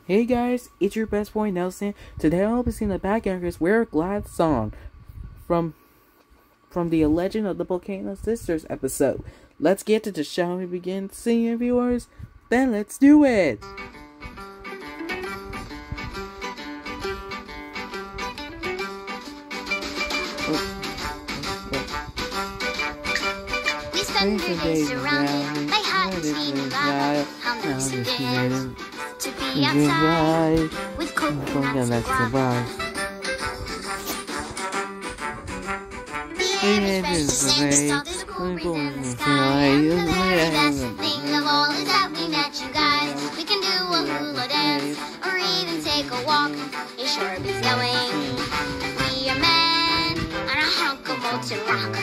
Hey guys, it's your best boy Nelson. Today I'll be singing the Backyardigans' We're Glad song from the Legend of the Volcano Sisters episode. Let's get to the show and begin singing, viewers. Then let's do it! We spend our days surrounded by hot and steamy lava. How nice it is to be outside with coconuts and guava. The air is fresh, the sand is soft, so cool breeze in the sky. And the very best thing of all is that we met you guys. We can do a hula dance or even take a walk. It sure beats going. We are men on a hunk of molten rock.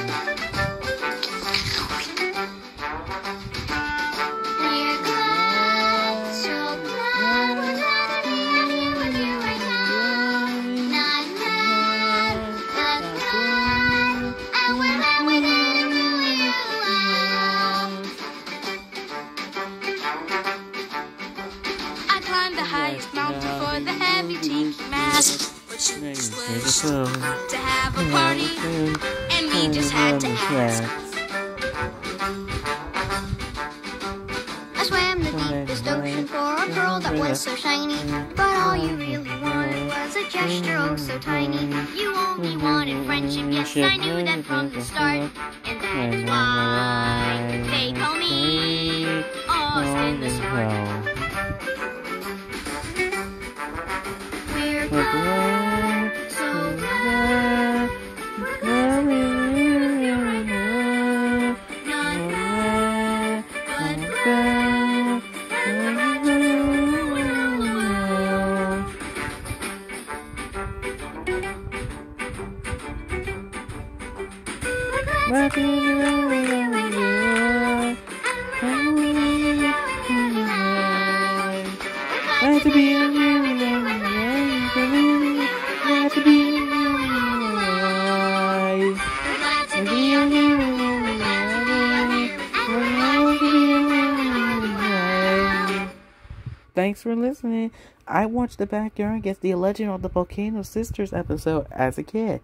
The highest mountain for the heavy tiki mask, but you just wished to have a party, and we just had to ask. I swam the deepest ocean for a pearl that was so shiny, but all you really wanted was a gesture oh so tiny. You only wanted friendship, yes I knew that from the start, and that is why they call me Austin the Smart. We're glad, so glad, we're glad we really know. Not glad, but glad, we're glad to be Thanks for listening. I watched the Backyardigans, the Legend of the Volcano Sisters episode as a kid.